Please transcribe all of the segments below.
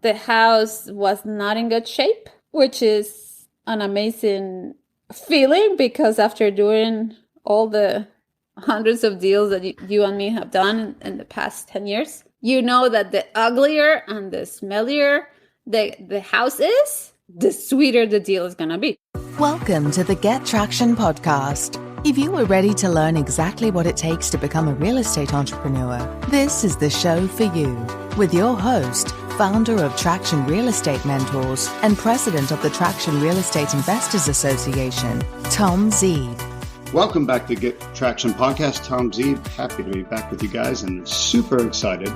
the house was not in good shape, which is an amazing feeling because after doing all the hundreds of deals that you and me have done in the past 10 years, you know that the uglier and the smellier the house is, the sweeter the deal is going to be. Welcome to the Get Traction podcast. If you are ready to learn exactly what it takes to become a real estate entrepreneur, this is the show for you. With your host, founder of Traction Real Estate Mentors and president of the Traction Real Estate Investors Association, Tom Zeeb. Welcome back to Get Traction podcast. Tom Zeeb, happy to be back with you guys and super excited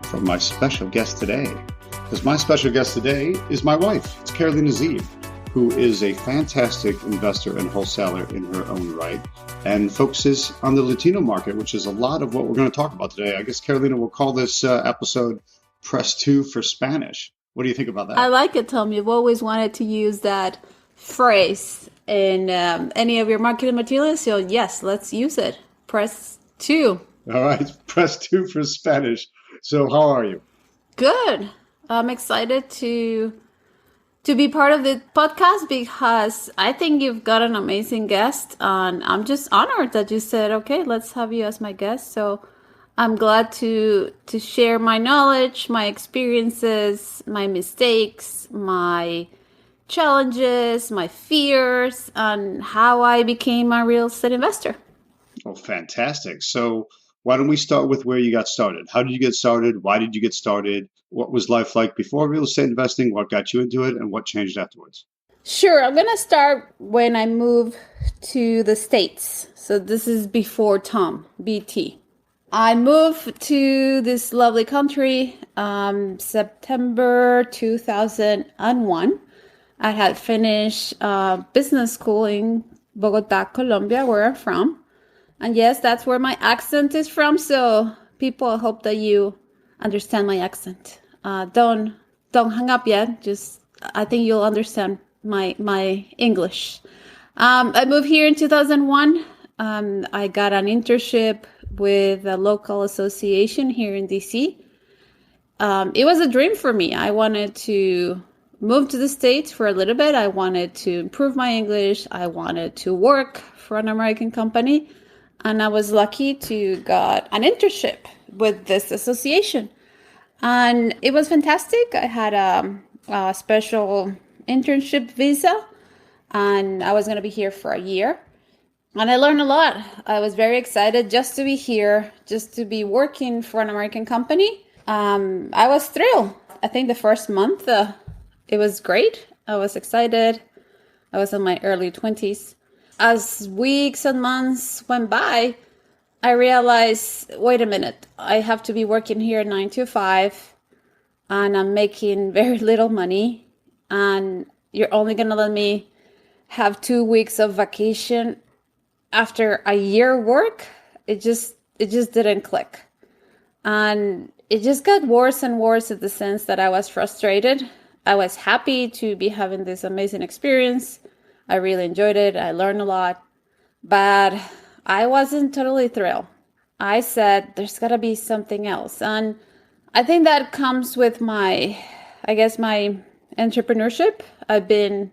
for my special guest today. Because my special guest today is my wife. It's Carolina Zeeb, who is a fantastic investor and wholesaler in her own right and focuses on the Latino market, which is a lot of what we're going to talk about today. I guess Carolina will call this episode Press 2 for Spanish. What do you think about that? I like it, Tom. You've always wanted to use that phrase in any of your marketing materials. So yes, let's use it. Press 2. All right. Press 2 for Spanish. So how are you? Good. I'm excited to be part of the podcast because I think you've got an amazing guest, and I'm just honored that you said, okay, let's have you as my guest. So I'm glad to share my knowledge, my experiences, my mistakes, my challenges, my fears, and how I became a real estate investor. Oh, fantastic. So why don't we start with where you got started? How did you get started? Why did you get started? What was life like before real estate investing? What got you into it? And what changed afterwards? Sure. I'm going to start when I moved to the States. So this is before Tom, BT. I moved to this lovely country September 2001. I had finished business school in Bogota, Colombia, where I'm from. And yes, that's where my accent is from. So people, I hope that you understand my accent. Don't hang up yet. Just, I think you'll understand my English. I moved here in 2001. I got an internship with a local association here in DC. It was a dream for me. I wanted to move to the States for a little bit. I wanted to improve my English. I wanted to work for an American company. And I was lucky to got an internship with this association. And it was fantastic. I had a special internship visa, and I was going to be here for a year. And I learned a lot. I was very excited just to be here, just to be working for an American company. I was thrilled. I think the first month, it was great. I was excited. I was in my early 20s. As weeks and months went by, I realized, wait a minute, I have to be working here 9 to 5, and I'm making very little money, and you're only going to let me have 2 weeks of vacation after a year work. It just didn't click. And it just got worse and worse in the sense that I was frustrated. I was happy to be having this amazing experience. I really enjoyed it. I learned a lot, but I wasn't totally thrilled. I said, there's got to be something else. And I think that comes with my entrepreneurship. I've been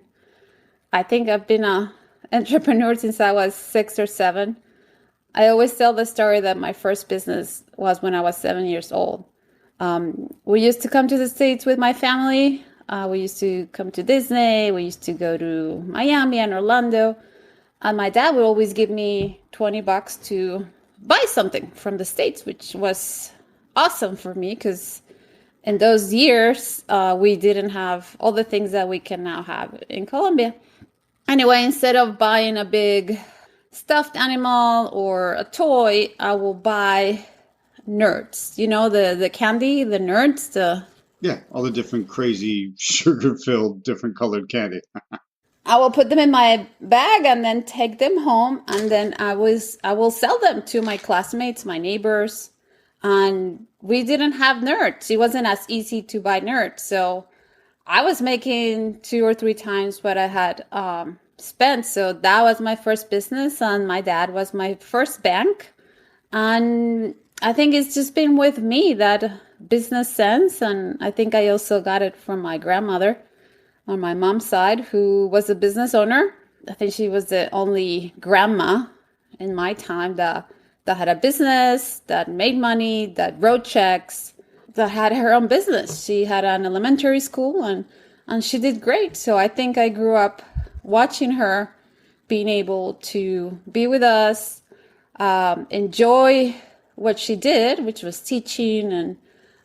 an entrepreneur since I was 6 or 7. I always tell the story that my first business was when I was 7 years old. We used to come to the States with my family. We used to come to Disney. We used to go to Miami and Orlando. And my dad would always give me $20 to buy something from the States, which was awesome for me because in those years, we didn't have all the things that we can now have in Colombia. Anyway, instead of buying a big stuffed animal or a toy, I will buy nerds. You know, the candy, the nerds, Yeah, all the different crazy sugar-filled, different colored candy. I will put them in my bag and then take them home, and then I will sell them to my classmates, my neighbors. And we didn't have nerds. It wasn't as easy to buy nerds. So I was making 2 or 3 times what I had spent. So that was my first business, and my dad was my first bank. And I think it's just been with me that business sense. And I think I also got it from my grandmother on my mom's side, who was a business owner. I think she was the only grandma in my time that had a business, that made money, that wrote checks, that had her own business. She had an elementary school and she did great. So I think I grew up watching her being able to be with us, enjoy what she did, which was teaching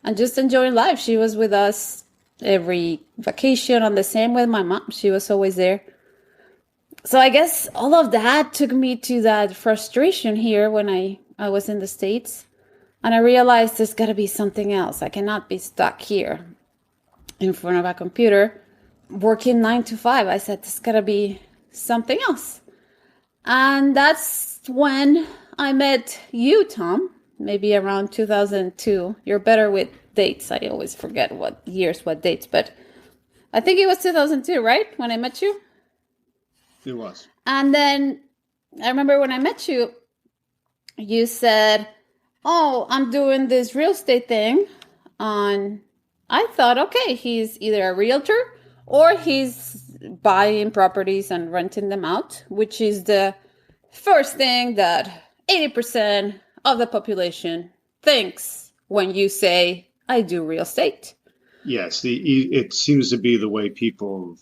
and just enjoying life. She was with us every vacation, and the same with my mom. She was always there. So I guess all of that took me to that frustration here when I was in the States. And I realized there's got to be something else. I cannot be stuck here in front of a computer working 9 to 5. I said, there's got to be something else. And that's when I met you, Tom, maybe around 2002. You're better with dates. I always forget what years, what dates, but I think it was 2002, right? When I met you? It was. And then I remember when I met you, you said, oh, I'm doing this real estate thing. And I thought, okay, he's either a realtor or he's buying properties and renting them out, which is the first thing that 80% of the population thinks when you say, I do real estate. Yes, it seems to be the way people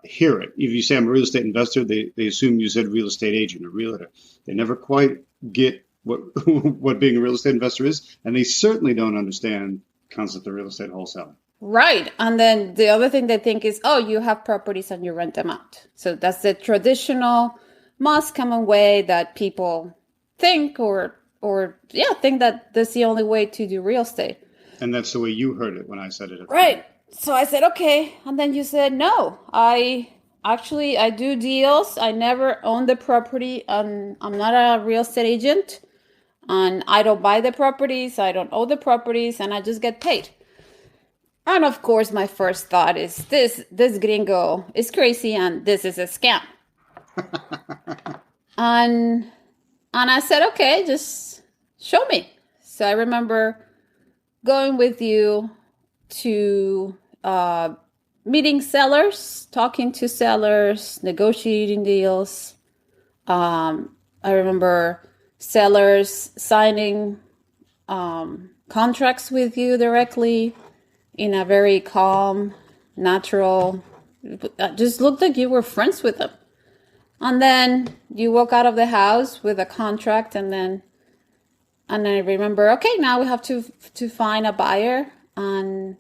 hear it. If you say I'm a real estate investor, they assume you said real estate agent or realtor. They never quite get what what being a real estate investor is, and they certainly don't understand the concept of real estate wholesaling. Right. And then the other thing they think is, oh, you have properties and you rent them out. So that's the traditional, most common way that people think or think that that's the only way to do real estate. And that's the way you heard it when I said it. Right. So I said, okay. And then you said, no, I do deals. I never own the property. I'm not a real estate agent. And I don't buy the properties. I don't own the properties. And I just get paid. And of course, my first thought is this gringo is crazy and this is a scam. and I said, okay, just show me. So I remember going with you to meeting sellers, talking to sellers, negotiating deals. I remember sellers signing contracts with you directly in a very calm, natural, just looked like you were friends with them. And then you walk out of the house with a contract, and I remember, okay, now we have to find a buyer, and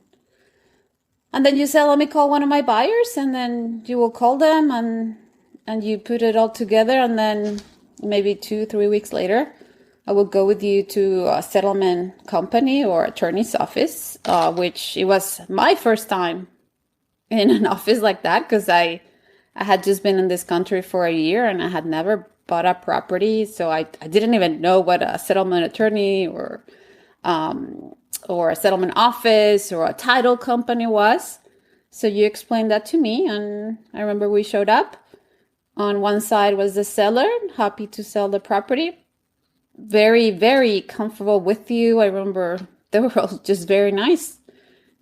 then you said, let me call one of my buyers, and then you will call them, and you put it all together, and then maybe 2-3 weeks later, I would go with you to a settlement company or attorney's office, which it was my first time in an office like that, because I had just been in this country for a year and I had never bought a property. So I didn't even know what a settlement attorney or a settlement office or a title company was. So you explained that to me, and I remember we showed up. On one side was the seller, happy to sell the property. Very, very comfortable with you. I remember they were all just very nice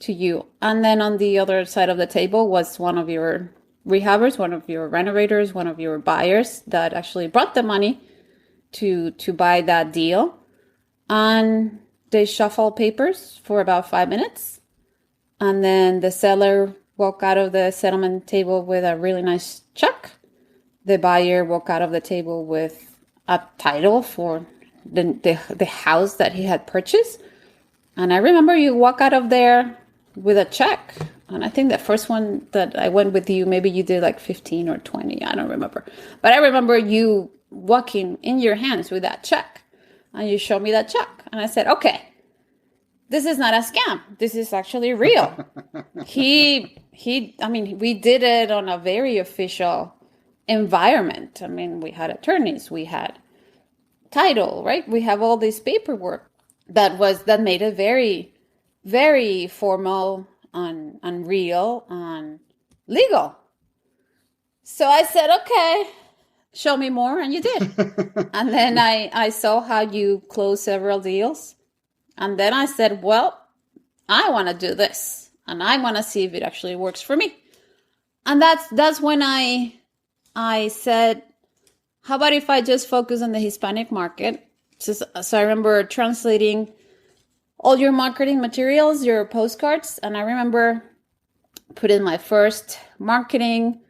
to you. And then on the other side of the table was one of your rehabbers, one of your renovators, one of your buyers that actually brought the money to buy that deal. And they shuffled papers for about 5 minutes. And then the seller walked out of the settlement table with a really nice check. The buyer walked out of the table with a title for the house that he had purchased. And I remember you walk out of there with a check. And I think the first one that I went with you, maybe you did like 15 or 20. I don't remember. But I remember you walking in your hands with that check. And you showed me that check. And I said, okay, this is not a scam. This is actually real. We did it on a very official environment. I mean, we had attorneys, we had title, right? We have all this paperwork that made it very, very formal and real and legal. So I said, okay, show me more, and you did. And then I saw how you closed several deals. And then I said, well, I want to do this, and I want to see if it actually works for me. And that's when I said, how about if I just focus on the Hispanic market? So I remember translating all your marketing materials, your postcards, and I remember putting my first marketing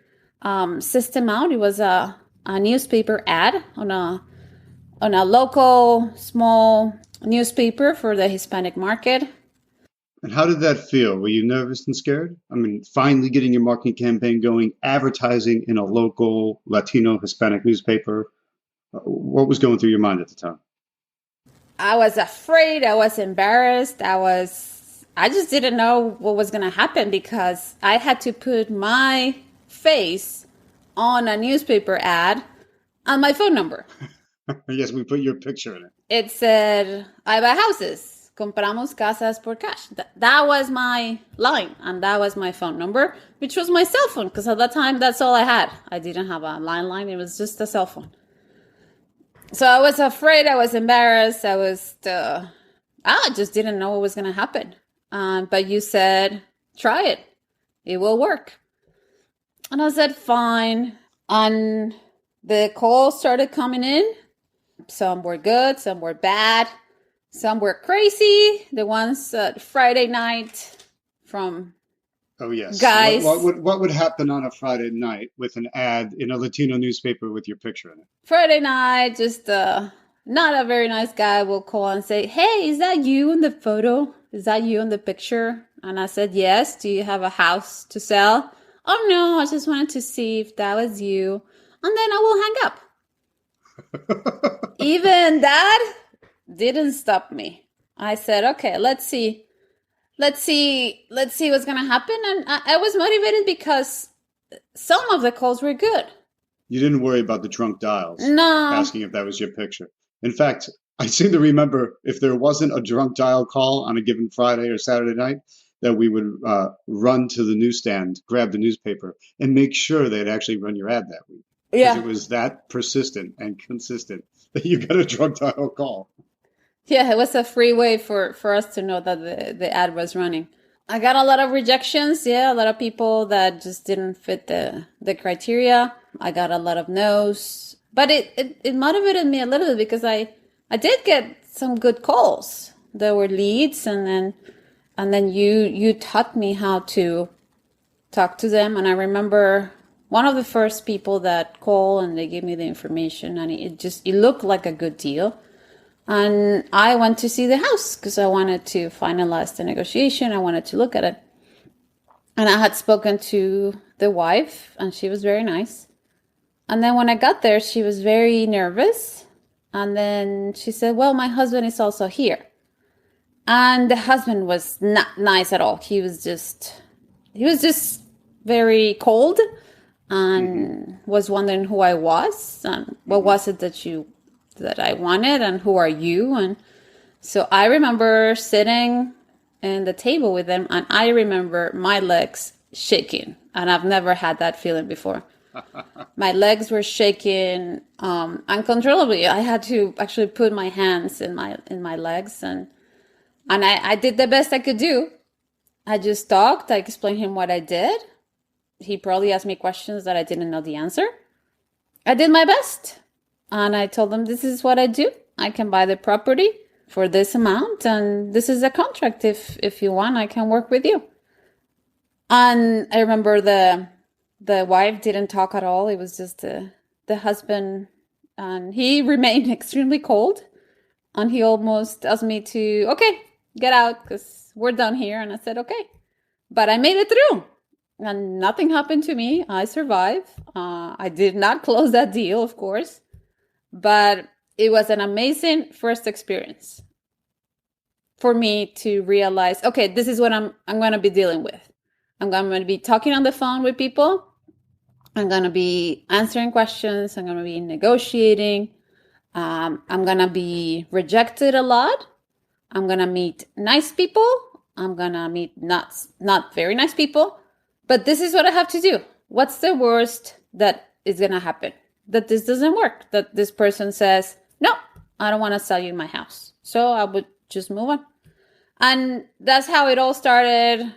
system out. It was a newspaper ad on a local small newspaper for the Hispanic market. And how did that feel? Were you nervous and scared? I mean, finally getting your marketing campaign going, advertising in a local Latino Hispanic newspaper. What was going through your mind at the time? I was afraid. I was embarrassed. I just didn't know what was going to happen because I had to put my face on a newspaper ad and my phone number. Yes, we put your picture in it. It said, I buy houses. Compramos casas por cash. That was my line, and that was my phone number, which was my cell phone, because at that time, that's all I had. I didn't have a landline. It was just a cell phone. So I was afraid. I was embarrassed. I just didn't know what was going to happen. But you said, try it. It will work. And I said, fine. And the calls started coming in. Some were good, some were bad, some were crazy. The ones Friday night from guys. What would happen on a Friday night with an ad in a Latino newspaper with your picture in it? Friday night, just not a very nice guy will call and say, hey, is that you in the photo? Is that you in the picture? And I said, yes. Do you have a house to sell? Oh, no, I just wanted to see if that was you. And then I will hang up. Even that didn't stop me. I said, okay, let's see what's going to happen. And I was motivated because some of the calls were good. You didn't worry about the drunk dials. No. Asking if that was your picture. In fact, I seem to remember if there wasn't a drunk dial call on a given Friday or Saturday night, that we would run to the newsstand, grab the newspaper, and make sure they'd actually run your ad that week. Because it was that persistent and consistent that you got a drunk dial call. Yeah, it was a free way for us to know that the ad was running. I got a lot of rejections. Yeah, a lot of people that just didn't fit the criteria. I got a lot of no's. But it motivated me a little bit because I did get some good calls. There were leads, and then you taught me how to talk to them. And I remember one of the first people that called and they gave me the information, and it looked like a good deal. And I went to see the house because I wanted to finalize the negotiation. I wanted to look at it. And I had spoken to the wife, and she was very nice. And then when I got there, she was very nervous. And then she said, well, my husband is also here. And the husband was not nice at all. He was just very cold and was wondering who I was and what was it that I wanted and who are you? And so I remember sitting in the table with them, and I remember my legs shaking, and I've never had that feeling before. My legs were shaking uncontrollably. I had to actually put my hands in my legs, and I did the best I could do. I just talked. I explained him what I did. He probably asked me questions that I didn't know the answer. I did my best. And I told him, this is what I do. I can buy the property for this amount. And this is a contract. If you want, I can work with you. And I remember the wife didn't talk at all. It was just the husband. And he remained extremely cold. And he almost asked me to, okay, get out because we're done here. And I said, okay. But I made it through. And nothing happened to me. I survived. I did not close that deal, of course. But it was an amazing first experience for me to realize, okay, this is what I'm going to be dealing with. I'm going to be talking on the phone with people. I'm going to be answering questions. I'm going to be negotiating. I'm going to be rejected a lot. I'm going to meet nice people. I'm going to meet not very nice people. But this is what I have to do. What's the worst that is going to happen? That this doesn't work. That this person says, no, I don't want to sell you my house. So I would just move on. And that's how it all started.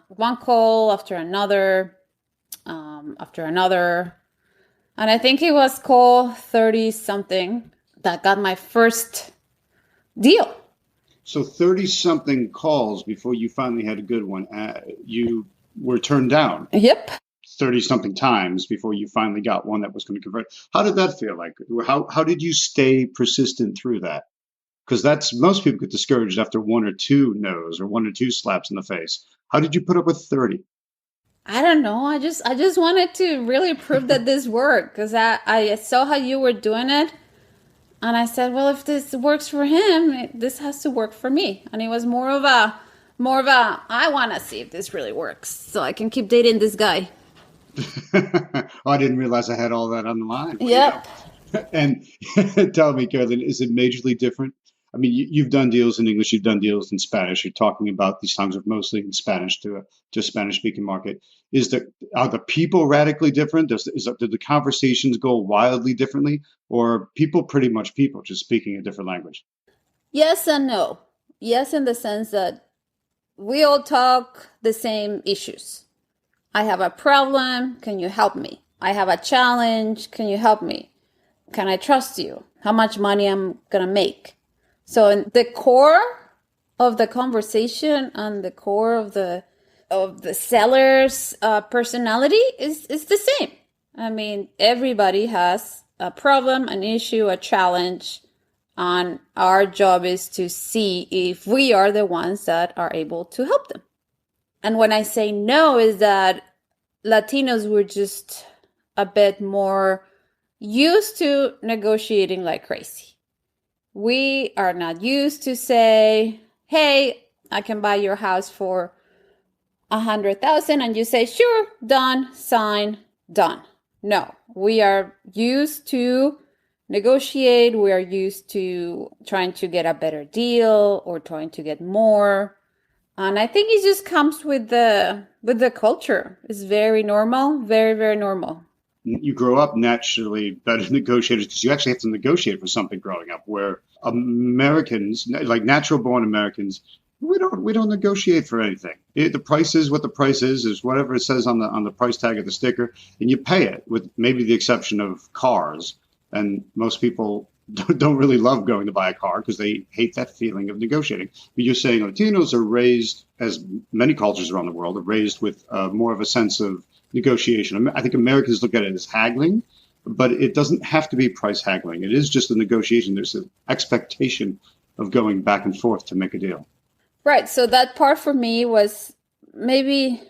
One call after another, after another. And I think it was call 30 something that got my first deal. So 30 something calls before you finally had a good one. You were turned down. Yep. 30 something times before you finally got one that was going to convert. How did that feel like? How did you stay persistent through that? Because that's most people get discouraged after one or two no's or one or two slaps in the face. How did you put up with 30? I don't know. I just wanted to really prove that this worked, because I saw how you were doing it. And I said, well, if this works for him, this has to work for me. And it was more of a, I want to see if this really works so I can keep dating this guy. Oh, I didn't realize I had all that on the line. Well, Yep. And tell me, Carolyn, is it majorly different? I mean, you've done deals in English, you've done deals in Spanish. You're talking about these times of mostly in Spanish to a Spanish-speaking market. Are the people radically different? Do the conversations go wildly differently, or are people pretty much people, just speaking a different language? Yes and no. Yes, in the sense that we all talk the same issues. I have a problem. Can you help me? I have a challenge. Can you help me? Can I trust you? How much money I'm going to make? So in the core of the conversation and the core of the seller's personality is the same. I mean, everybody has a problem, an issue, a challenge, and our job is to see if we are the ones that are able to help them. And when I say no, is that Latinos were just a bit more used to negotiating like crazy. We are not used to say, hey, I can buy your house for 100,000, and you say, sure, done, sign, done. No, we are used to negotiate. We are used to trying to get a better deal or trying to get more. And I think it just comes with the culture. It's very normal, very, very normal. You grow up naturally better negotiators because you actually have to negotiate for something growing up, where Americans, like natural born Americans, we don't negotiate for anything. The price is what the price is whatever it says on the price tag of the sticker, and you pay it, with maybe the exception of cars. And most people don't really love going to buy a car because they hate that feeling of negotiating. But you're saying Latinos are raised, as many cultures around the world are raised, with more of a sense of negotiation. I think Americans look at it as haggling, but it doesn't have to be price haggling. It is just a negotiation. There's an expectation of going back and forth to make a deal. Right. So that part for me was maybe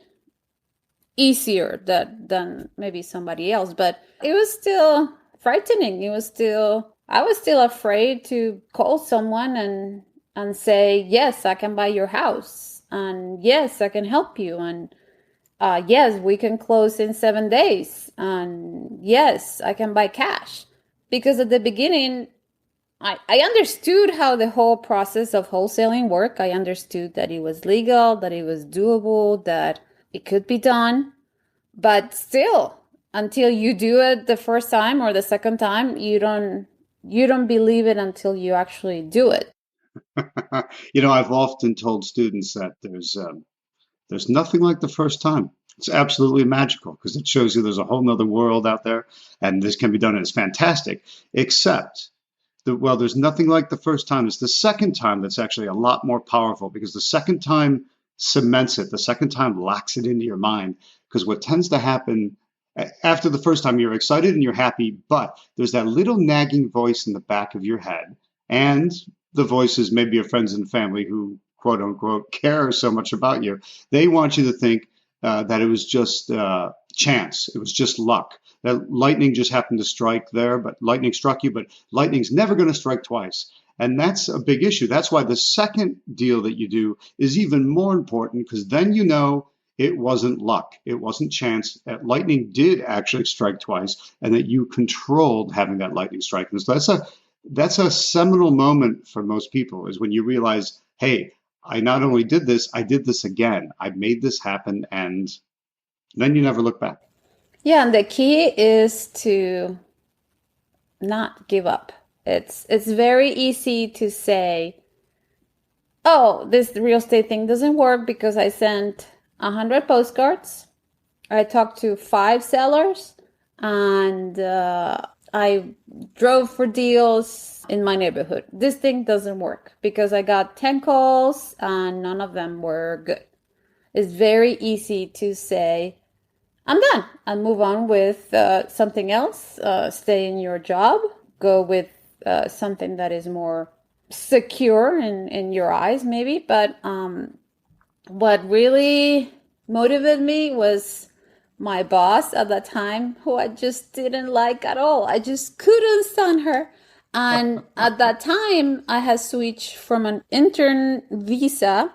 easier than maybe somebody else, but it was still frightening. I was still afraid to call someone and say, yes, I can buy your house. And yes, I can help you. And yes, we can close in 7 days. And yes, I can buy cash. Because at the beginning, I understood how the whole process of wholesaling worked. I understood that it was legal, that it was doable, that it could be done. But still, until you do it the first time or the second time, you don't believe it until you actually do it. I've often told students that there's nothing like the first time. It's absolutely magical because it shows you there's a whole nother world out there, and this can be done, and it's fantastic. Except there's nothing like the first time. It's the second time that's actually a lot more powerful, because the second time cements it. The second time locks it into your mind, because what tends to happen after the first time, you're excited and you're happy, but there's that little nagging voice in the back of your head, and the voices maybe your friends and family who, quote unquote, care so much about you. They want you to think that it was just chance. It was just luck. That lightning just happened to strike there, but lightning struck you, but lightning's never going to strike twice. And that's a big issue. That's why the second deal that you do is even more important, because then you know it wasn't luck. It wasn't chance. That lightning did actually strike twice, and that you controlled having that lightning strike. And so that's a seminal moment for most people, is when you realize, hey, I not only did this, I did this again. I made this happen, and then you never look back. Yeah, and the key is to not give up. It's very easy to say, oh, this real estate thing doesn't work because I sent 100 postcards. I talked to 5 sellers, and I drove for deals in my neighborhood. This thing doesn't work because I got 10 calls and none of them were good. It's very easy to say, I'm done, and move on with something else, stay in your job, go with something that is more secure in your eyes, maybe. But what really motivated me was my boss at that time, who I just didn't like at all. I just couldn't stand her. And at that time, I had switched from an intern visa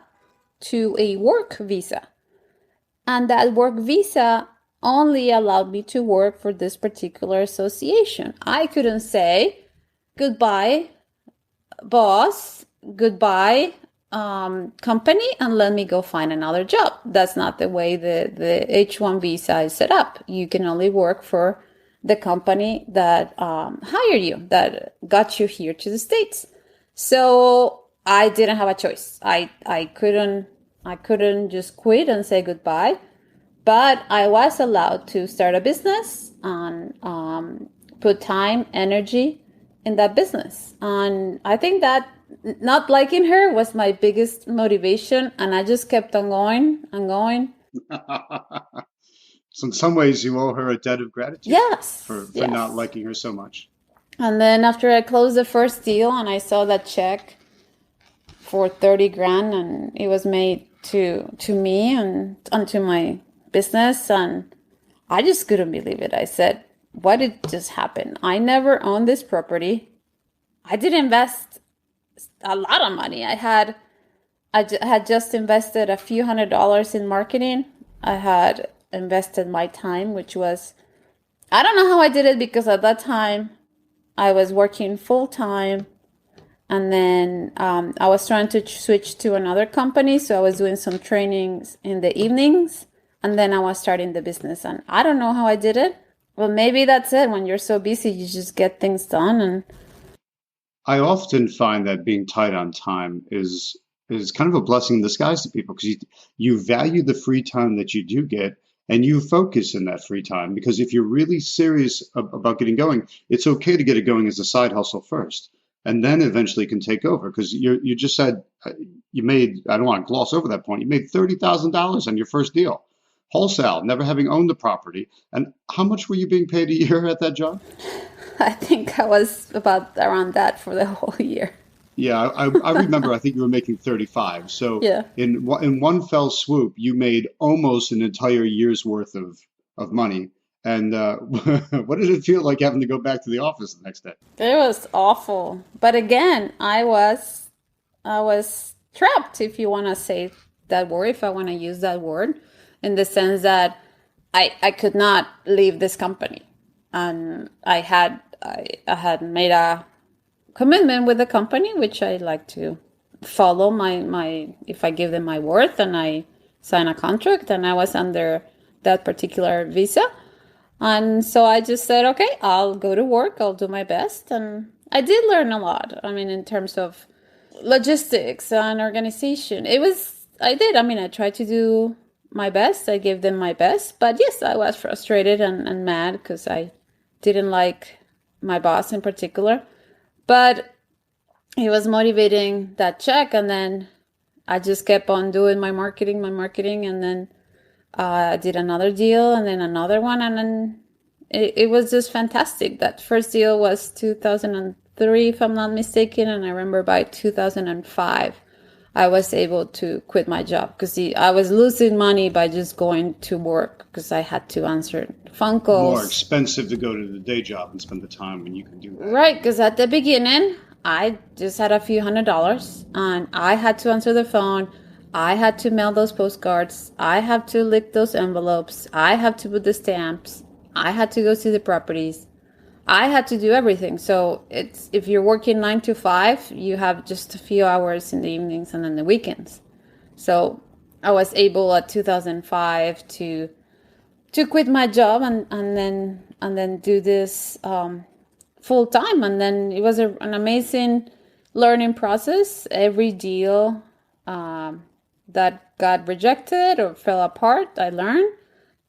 to a work visa. And that work visa only allowed me to work for this particular association. I couldn't say, goodbye, boss, goodbye, company, and let me go find another job. That's not the way the H-1 visa is set up. You can only work for the company that hired you, that got you here to the States. So I didn't have a choice. I couldn't just quit and say goodbye. But I was allowed to start a business and put time, energy in that business. And I think that not liking her was my biggest motivation. And I just kept on going and going. So in some ways, you owe her a debt of gratitude. Yes. For yes. not liking her so much. And then after I closed the first deal and I saw that check for 30 grand, and it was made to me and to my business, and I just couldn't believe it. I said, what did just happen? I never owned this property. I did invest a lot of money. I had just invested a few $100s in marketing. I had invested my time, which was, I don't know how I did it, because at that time I was working full time. And then I was trying to switch to another company. So I was doing some trainings in the evenings. And then I was starting the business. And I don't know how I did it. Well, maybe that's it. When you're so busy, you just get things done. And I often find that being tight on time is kind of a blessing in disguise to people, because you value the free time that you do get, and you focus in that free time. Because if you're really serious about getting going, it's okay to get it going as a side hustle first, and then eventually can take over. Because you just said you made, I don't want to gloss over that point, you made $30,000 on your first deal. Wholesale, never having owned the property. And how much were you being paid a year at that job? I think I was about around that for the whole year. Yeah, I remember, I think you were making 35. So yeah. in one fell swoop, you made almost an entire year's worth of money. And what did it feel like having to go back to the office the next day? It was awful. But again, I was trapped, if you want to say that word, if I want to use that word, in the sense that I could not leave this company. And I had made a commitment with the company, which I like to follow my if I give them my word, and I sign a contract, and I was under that particular visa. And so I just said, okay, I'll go to work, I'll do my best. And I did learn a lot. I mean, in terms of logistics and organization, I tried to do my best. I gave them my best. But yes, I was frustrated and mad because I didn't like my boss in particular. But he was motivating that check. And then I just kept on doing my marketing. And then I did another deal and then another one. And then it was just fantastic. That first deal was 2003, if I'm not mistaken. And I remember by 2005, I was able to quit my job because I was losing money by just going to work because I had to answer phone calls. More expensive to go to the day job and spend the time when you can do that. Right, because at the beginning, I just had a few $100s and I had to answer the phone. I had to mail those postcards. I have to lick those envelopes. I have to put the stamps. I had to go see the properties. I had to do everything. So if you're working 9 to 5, you have just a few hours in the evenings and then the weekends. So I was able at 2005 to quit my job and then do this full time. And then it was an amazing learning process. Every deal that got rejected or fell apart, I learned.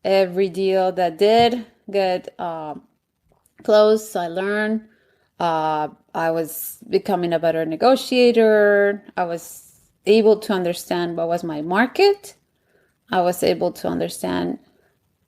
Every deal that did get closed, I learned. I was becoming a better negotiator. I was able to understand what was my market. I was able to understand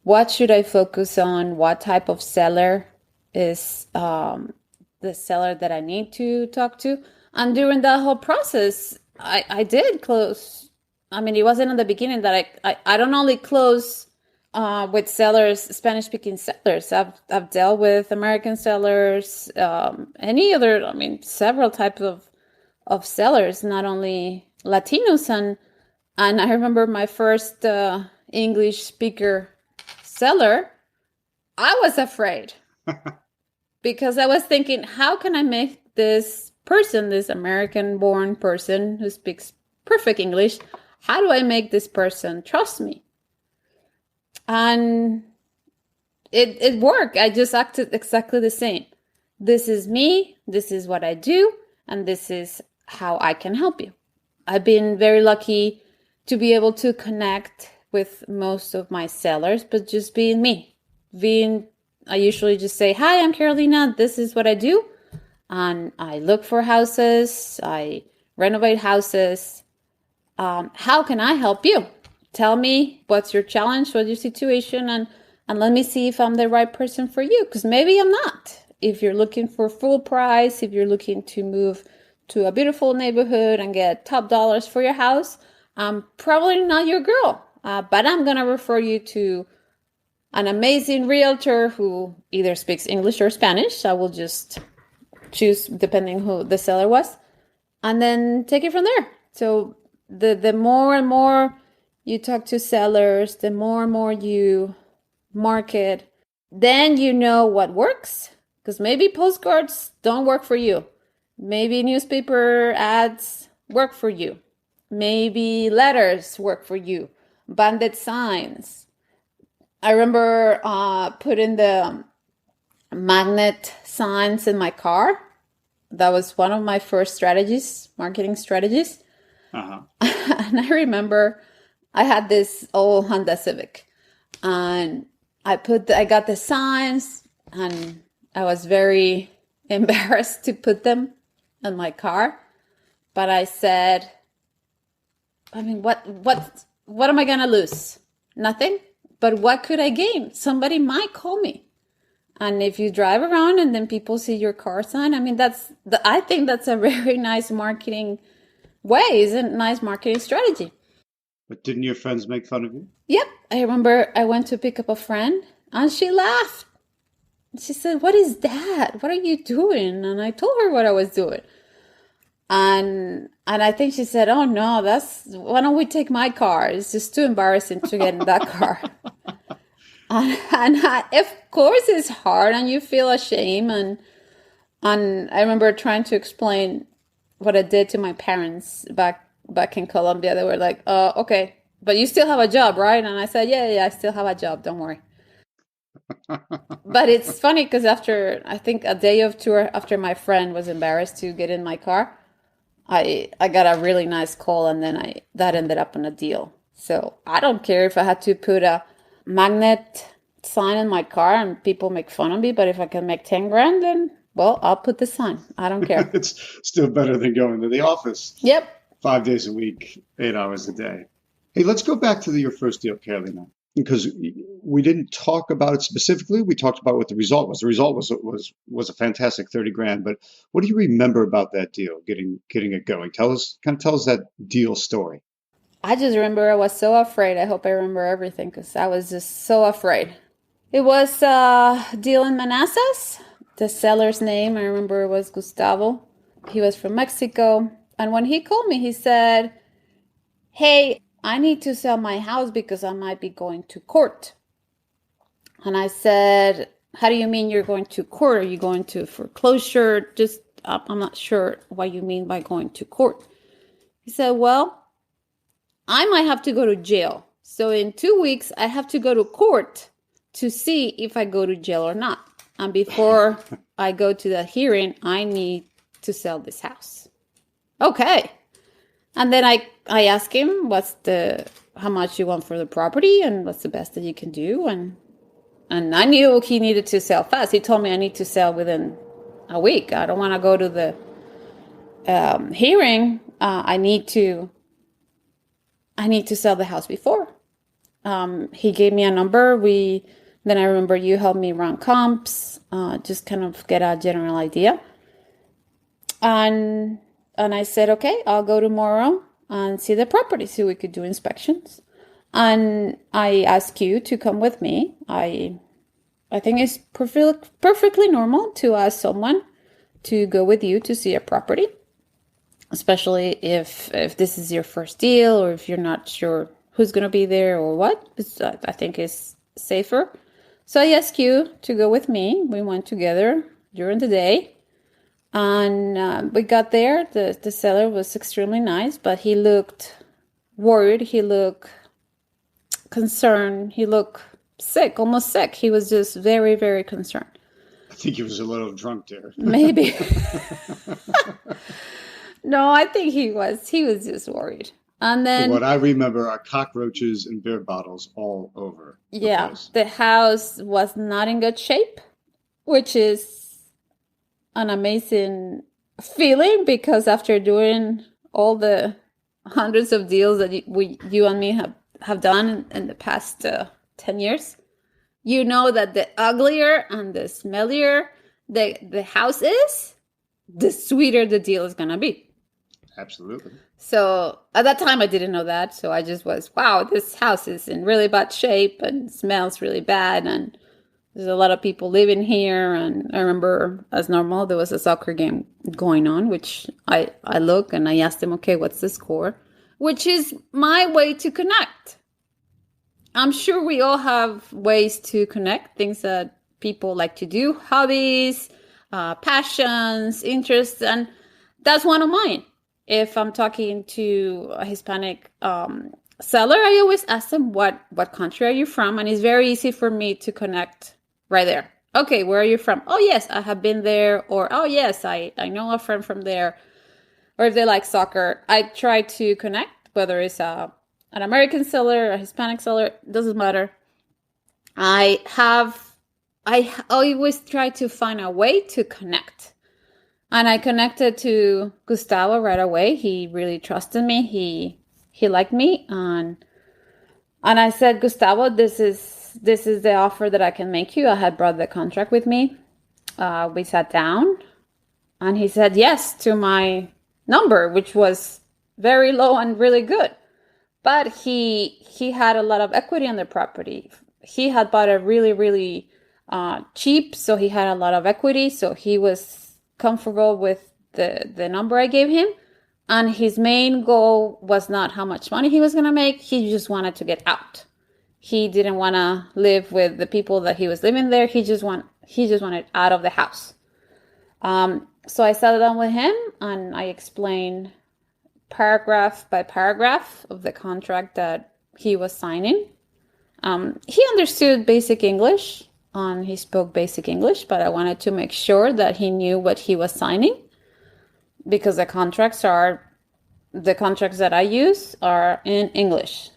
what should I focus on, what type of seller is the seller that I need to talk to. And during that whole process, I did close. I mean, it wasn't in the beginning that I don't only close with sellers, Spanish-speaking sellers. I've dealt with American sellers, any other, I mean, several types of sellers, not only Latinos. And I remember my first English speaker seller, I was afraid because I was thinking, how can I make this person, this American-born person who speaks perfect English, how do I make this person trust me? And it worked. I just acted exactly the same. This is me, this is what I do, and this is how I can help you. I've been very lucky to be able to connect with most of my sellers, but just being me. I usually just say, hi, I'm Carolina, this is what I do. And I look for houses, I renovate houses. How can I help you? Tell me what's your challenge, what's your situation, and let me see if I'm the right person for you, because maybe I'm not. If you're looking for full price, if you're looking to move to a beautiful neighborhood and get top dollars for your house, I'm probably not your girl. But I'm going to refer you to an amazing realtor who either speaks English or Spanish. I will just choose depending who the seller was, and then take it from there. So the more and more you talk to sellers, the more and more you market, then you know what works. Because maybe postcards don't work for you. Maybe newspaper ads work for you. Maybe letters work for you. Banded signs. I remember putting the magnet signs in my car. That was one of my first strategies, marketing strategies. And I remember I had this old Honda Civic, and I got the signs, and I was very embarrassed to put them in my car. But I said, I mean, what am I gonna lose? Nothing. But what could I gain? Somebody might call me. And if you drive around and then people see your car sign, I mean, I think that's a very nice marketing way. It's a nice marketing strategy. But didn't your friends make fun of you? Yep. I remember I went to pick up a friend and she laughed. She said, what is that? What are you doing? And I told her what I was doing. And I think she said, oh no, why don't we take my car? It's just too embarrassing to get in that car. Of course it's hard and you feel ashamed. And I remember trying to explain what I did to my parents back in Colombia. They were like, okay, but you still have a job, right? And I said, yeah, I still have a job. Don't worry. But it's funny because after, I think a day of tour after my friend was embarrassed to get in my car, I got a really nice call, and then that ended up in a deal. So I don't care if I had to put a magnet sign in my car and people make fun of me, but if I can make 10 grand, then, well, I'll put the sign. I don't care. It's still better than going to the office. Yep. 5 days a week, 8 hours a day. Hey, let's go back to your first deal, Carolina, because we didn't talk about it specifically. We talked about what the result was. The result was a fantastic 30 grand. But what do you remember about that deal, getting it going? Tell us that deal story. I just remember I was so afraid. I hope I remember everything because I was just so afraid. It was a deal in Manassas. The seller's name, I remember, was Gustavo. He was from Mexico. And when he called me, he said, hey, I need to sell my house because I might be going to court. And I said, how do you mean you're going to court? Are you going to foreclosure? I'm not sure what you mean by going to court. He said, well, I might have to go to jail. So in 2 weeks, I have to go to court to see if I go to jail or not. And before I go to the hearing, I need to sell this house. Okay. And then I asked him, how much you want for the property and what's the best that you can do. And I knew he needed to sell fast. He told me I need to sell within a week. I don't want to go to the hearing. I need to sell the house before. He gave me a number. Then I remember you helped me run comps, just kind of get a general idea. And I said, okay, I'll go tomorrow and see the property, so we could do inspections. And I asked you to come with me. I think it's perfectly normal to ask someone to go with you to see a property, especially if this is your first deal or if you're not sure who's going to be there or what. I think it's safer. So I asked you to go with me. We went together during the day. And we got there. The seller was extremely nice, but he looked worried. He looked concerned. He looked sick, almost sick. He was just very, very concerned. I think he was a little drunk there. Maybe. No, I think he was just worried. And then what I remember are cockroaches and beer bottles all over. The house was not in good shape, which is an amazing feeling, because after doing all the hundreds of deals that you and me have done in the past 10 years, you know that the uglier and the smellier the house is, the sweeter the deal is going to be. Absolutely. So at that time, I didn't know that. So I just was, wow, this house is in really bad shape and smells really bad. And there's a lot of people living here. And I remember, as normal, there was a soccer game going on, which I look and I asked them, okay, what's the score? Which is my way to connect. I'm sure we all have ways to connect, things that people like to do, hobbies, passions, interests. And that's one of mine. If I'm talking to a Hispanic seller, I always ask them, what country are you from? And it's very easy for me to connect right there. Okay, where are you from? Oh, yes, I have been there. Or, oh, yes, I know a friend from there. Or if they like soccer, I try to connect, whether it's an American seller, a Hispanic seller, doesn't matter. I always try to find a way to connect. And I connected to Gustavo right away. He really trusted me. He liked me. And I said, Gustavo, this is the offer that I can make you. I had brought the contract with me. We sat down and he said yes to my number, which was very low and really good. But he had a lot of equity on the property. He had bought it really, really cheap. So he had a lot of equity. So he was comfortable with the number I gave him. And his main goal was not how much money he was going to make. He just wanted to get out. He didn't want to live with the people that he was living there. He just wanted out of the house. So I sat down with him and I explained paragraph by paragraph of the contract that he was signing. He understood basic English. He spoke basic English, but I wanted to make sure that he knew what he was signing, because the contracts that I use are in English.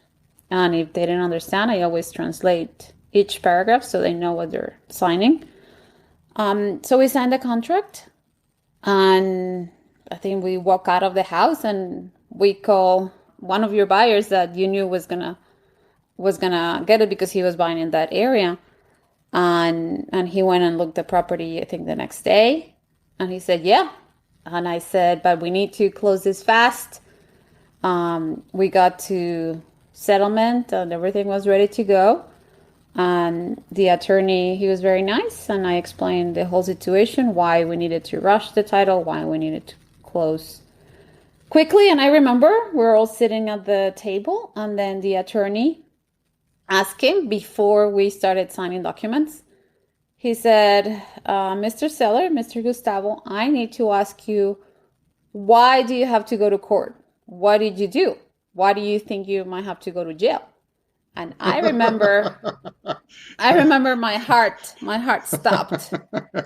And if they didn't understand, I always translate each paragraph so they know what they're signing. So we signed the contract, and I think we walk out of the house and we call one of your buyers that you knew was gonna get it because he was buying in that area. And he went and looked the property, I think, the next day. And he said, yeah. And I said, but we need to close this fast. We got to settlement and everything was ready to go. And the attorney, he was very nice. And I explained the whole situation, why we needed to rush the title, why we needed to close quickly. And I remember we're all sitting at the table, and then the attorney asked him before we started signing documents. He said, Mr. Seller, Mr. Gustavo, I need to ask you, why do you have to go to court? What did you do? Why do you think you might have to go to jail? And I remember my heart stopped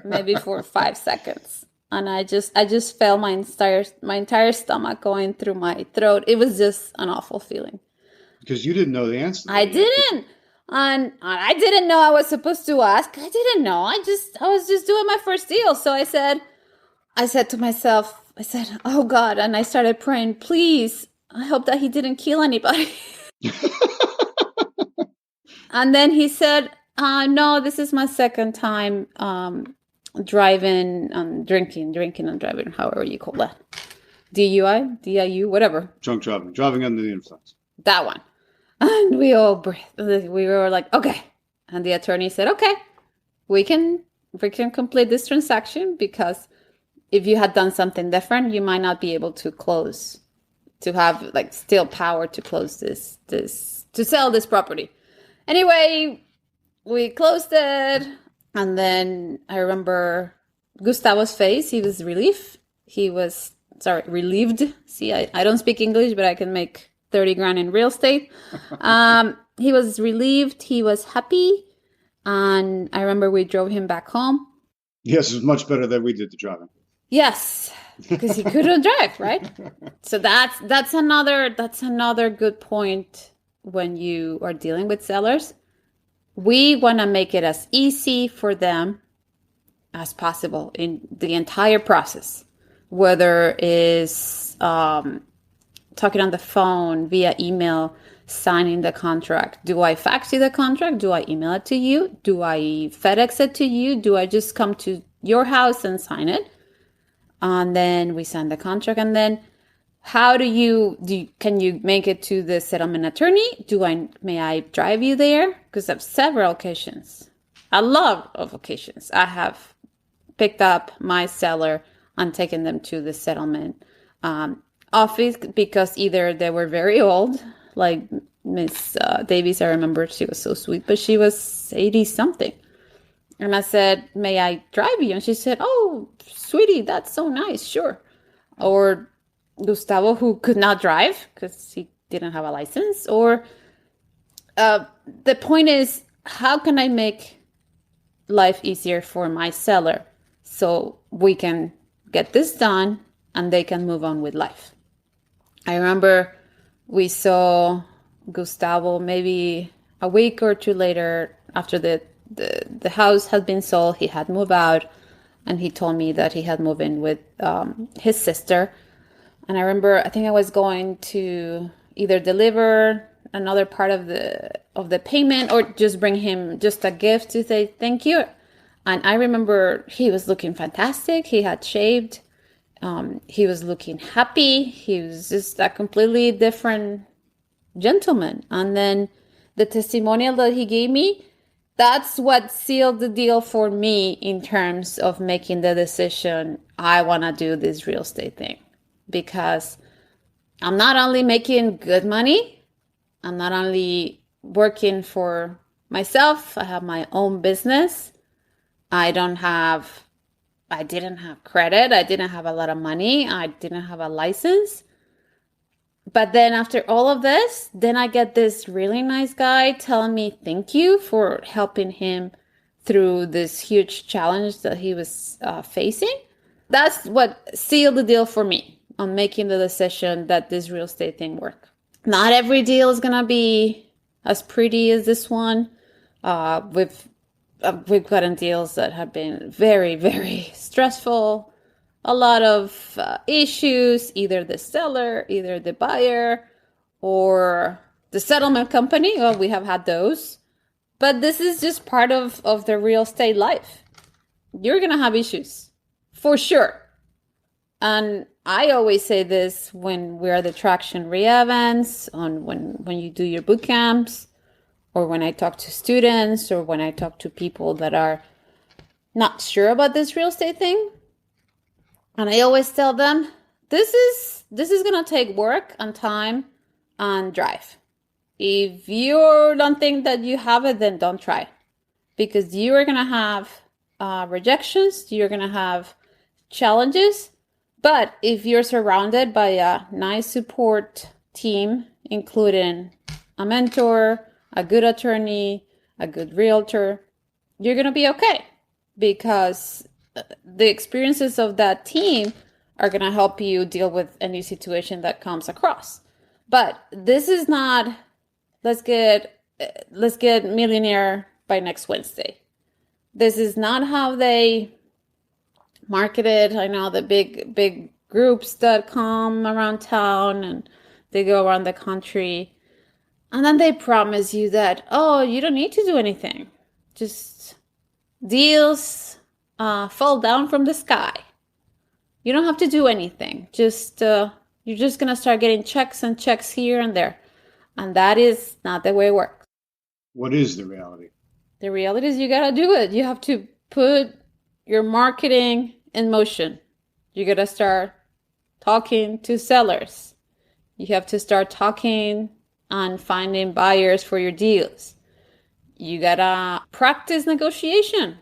maybe for 5 seconds. and I just felt my entire stomach going through my throat. It was just an awful feeling. Because you didn't know the answer. I didn't. And I didn't know I was supposed to ask. I didn't know. I was just doing my first deal. So I said to myself, oh God. And I started praying, please, I hope that he didn't kill anybody. And then he said, no, this is my second time driving and drinking and driving, however you call that. DUI, DIU, whatever. Drunk driving under the influence. That one. And we all breathed. We were like, okay. And the attorney said, okay, we can complete this transaction, because if you had done something different, you might not be able to close, to have like still power to close this, to sell this property. Anyway, we closed it. And then I remember Gustavo's face. He was relieved. Relieved. See, I don't speak English, but I can make 30 grand in real estate. He was relieved. He was happy. And I remember we drove him back home. Yes, it was much better than we did the driving. Yes, because he couldn't drive, right? So that's another good point when you are dealing with sellers. We want to make it as easy for them as possible in the entire process, whether it's talking on the phone, via email, signing the contract. Do I fax you the contract? Do I email it to you? Do I FedEx it to you? Do I just come to your house and sign it? And then we sign the contract. And then how can you make it to the settlement attorney? May I drive you there? Because of several occasions, a lot of occasions, I have picked up my seller and taken them to the settlement office, because either they were very old, like Miss Davies. I remember she was so sweet, but she was 80 something. And I said, may I drive you? And she said, oh, sweetie, that's so nice. Sure. Or Gustavo, who could not drive because he didn't have a license. Or the point is, how can I make life easier for my seller so we can get this done and they can move on with life? I remember we saw Gustavo maybe a week or two later, after the house had been sold. He had moved out, and he told me that he had moved in with his sister. And I remember, I think I was going to either deliver another part of the payment or just bring him just a gift to say thank you. And I remember he was looking fantastic. He had shaved. He was looking happy. He was just a completely different gentleman. And then the testimonial that he gave me, that's what sealed the deal for me in terms of making the decision, I want to do this real estate thing. Because I'm not only making good money, I'm not only working for myself, I have my own business. I didn't have credit. I didn't have a lot of money. I didn't have a license. But then after all of this, then I get this really nice guy telling me thank you for helping him through this huge challenge that he was facing. That's what sealed the deal for me on making the decision that this real estate thing work. Not every deal is going to be as pretty as this one. We've gotten deals that have been very, very stressful. A lot of issues, either the seller, either the buyer, or the settlement company. Well, we have had those. But this is just part of the real estate life. You're going to have issues, for sure. And I always say this when we're at the Traction RIA events, when you do your boot camps, or when I talk to students, or when I talk to people that are not sure about this real estate thing. And I always tell them, this is going to take work and time and drive. If you don't think that you have it, then don't try. Because you are going to have rejections, you're going to have challenges. But if you're surrounded by a nice support team, including a mentor, a good attorney, a good realtor, you're going to be okay. Because the experiences of that team are going to help you deal with any situation that comes across. But this is not, let's get millionaire by next Wednesday. This is not how they market it. I know the big groups that come around town and they go around the country. And then they promise you that, oh, you don't need to do anything. Just deals fall down from the sky. You don't have to do anything. Just you're just going to start getting checks and checks here and there. And that is not the way it works. What is the reality? The reality is you got to do it. You have to put your marketing in motion. You got to start talking to sellers. You have to start talking and finding buyers for your deals. You got to practice negotiation.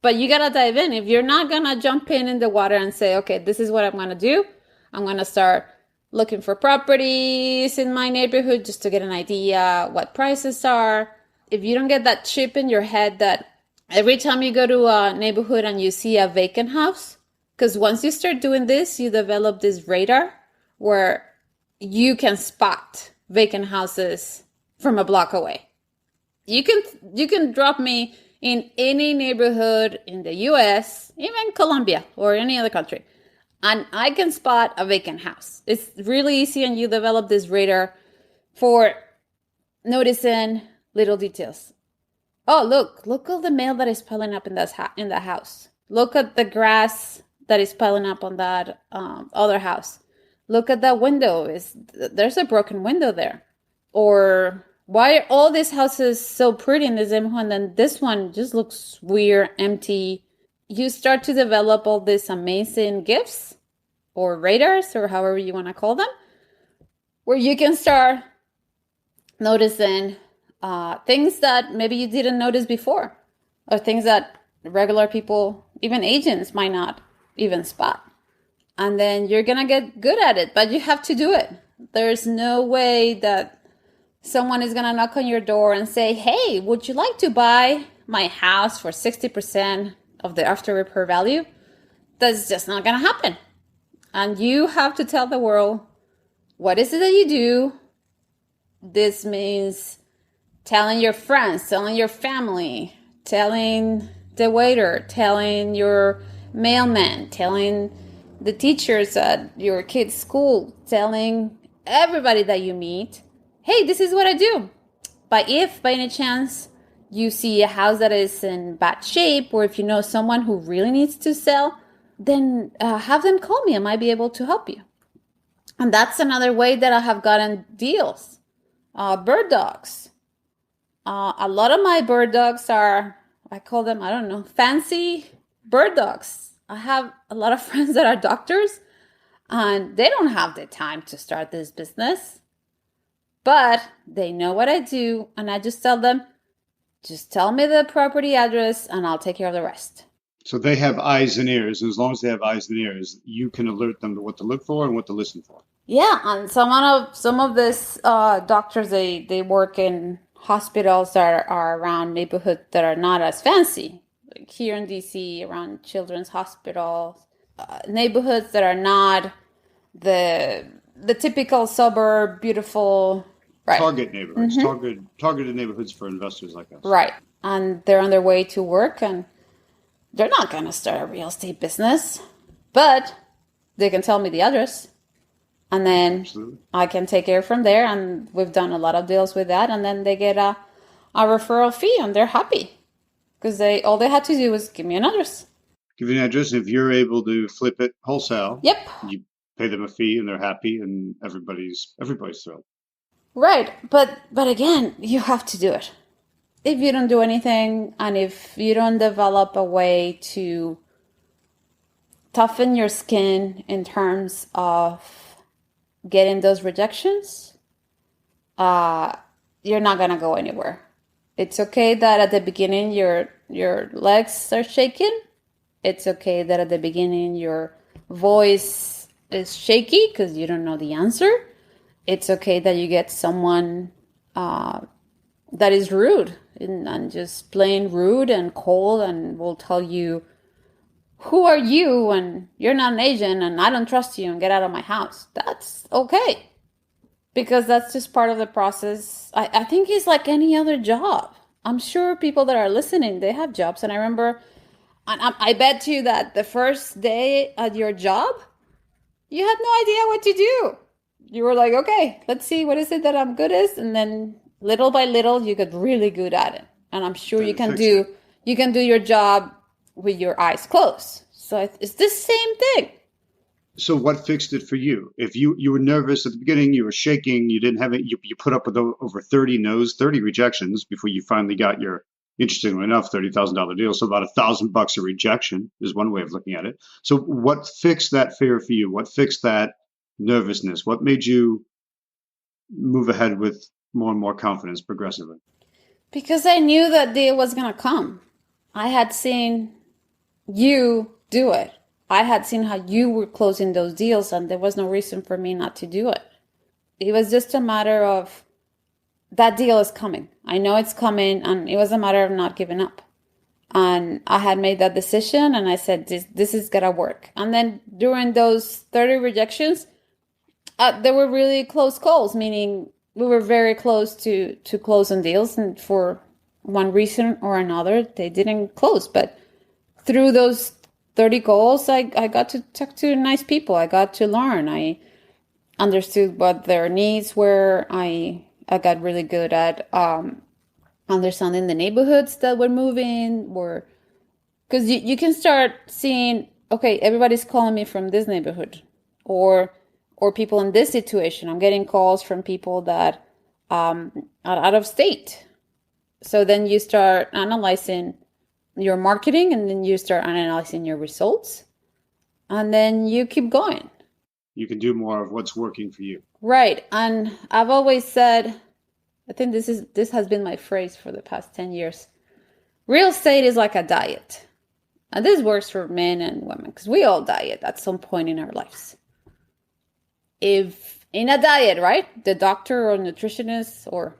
But you got to dive in. If you're not going to jump in the water and say, okay, this is what I'm going to do. I'm going to start looking for properties in my neighborhood just to get an idea what prices are. If you don't get that chip in your head that every time you go to a neighborhood and you see a vacant house, because once you start doing this, you develop this radar where you can spot vacant houses from a block away. You can drop me in any neighborhood in the US, even Colombia or any other country, and I can spot a vacant house. It's really easy, and you develop this radar for noticing little details. Oh, look at the mail that is piling up in the house. Look at the grass that is piling up on that other house. Look at that window. There's a broken window there. Or why are all these houses so pretty in this neighborhood and then this one just looks weird, empty? You start to develop all these amazing gifts or radars or however you want to call them, where you can start noticing things that maybe you didn't notice before, or things that regular people, even agents, might not even spot. And then you're going to get good at it, but you have to do it. There's no way that someone is going to knock on your door and say, hey, would you like to buy my house for 60% of the after repair value? That's just not going to happen. And you have to tell the world, what is it that you do? This means telling your friends, telling your family, telling the waiter, telling your mailman, telling the teachers at your kid's school, telling everybody that you meet, hey, this is what I do. But if by any chance you see a house that is in bad shape, or if you know someone who really needs to sell, then have them call me. I might be able to help you. And that's another way that I have gotten deals. Bird dogs. A lot of my bird dogs are, I call them, I don't know, fancy bird dogs. I have a lot of friends that are doctors, and they don't have the time to start this business. But they know what I do, and I just tell them, just tell me the property address, and I'll take care of the rest. So they have eyes and ears, and as long as they have eyes and ears, you can alert them to what to look for and what to listen for. Yeah, and some of these doctors, they work in hospitals that are around neighborhoods that are not as fancy. Like here in DC, around children's hospitals, neighborhoods that are not the typical suburb, beautiful, right? Target neighborhoods, targeted neighborhoods for investors like us. Right, and they're on their way to work, and they're not going to start a real estate business, but they can tell me the address, and then Absolutely. I can take care from there, and we've done a lot of deals with that, and then they get a referral fee, and they're happy. Because all they had to do was give me an address. Give you an address. If you're able to flip it wholesale, yep, you pay them a fee and they're happy and everybody's thrilled. Right. But again, you have to do it. If you don't do anything and if you don't develop a way to toughen your skin in terms of getting those rejections, you're not going to go anywhere. It's okay that at the beginning your legs are shaking. It's okay that at the beginning your voice is shaky because you don't know the answer. It's okay that you get someone that is rude and just plain rude and cold and will tell you who are you and you're not an agent and I don't trust you and get out of my house. That's okay. Because that's just part of the process. I think it's like any other job. I'm sure people that are listening, they have jobs. And I remember, I bet you that the first day at your job, you had no idea what to do. You were like, okay, let's see, what is it that I'm good at? And then little by little, you get really good at it. And I'm sure you can do your job with your eyes closed. So it's the same thing. So what fixed it for you? If you were nervous at the beginning, you were shaking, you didn't have it, you put up with over 30 no's, 30 rejections before you finally got your, interestingly enough, $30,000 deal. So about $1,000 a rejection is one way of looking at it. So what fixed that fear for you? What fixed that nervousness? What made you move ahead with more and more confidence progressively? Because I knew that day was going to come. I had seen you do it. I had seen how you were closing those deals, and there was no reason for me not to do it. It was just a matter of that deal is coming. I know it's coming, and it was a matter of not giving up. And I had made that decision, and I said, this is going to work. And then during those 30 rejections, there were really close calls, meaning we were very close to closing deals, and for one reason or another, they didn't close. But through those 30 calls, I got to talk to nice people. I got to learn. I understood what their needs were. I got really good at understanding the neighborhoods that were moving. Because you can start seeing, okay, everybody's calling me from this neighborhood, or people in this situation. I'm getting calls from people that are out of state. So then you start analyzing your marketing, and then you start analyzing your results, and then you keep going. You can do more of what's working for you. Right. And I've always said, I think this has been my phrase for the past 10 years. Real estate is like a diet. And this works for men and women, because we all diet at some point in our lives. If in a diet, right, the doctor or nutritionist, or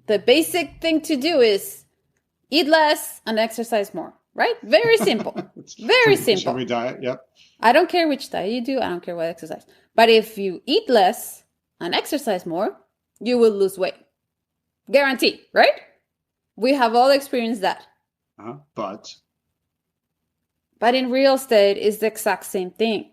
the basic thing to do is eat less and exercise more, right? Very simple. Very simple. Show me diet, yep. I don't care which diet you do. I don't care what exercise. But if you eat less and exercise more, you will lose weight. Guaranteed, right? We have all experienced that. But in real estate, it's the exact same thing.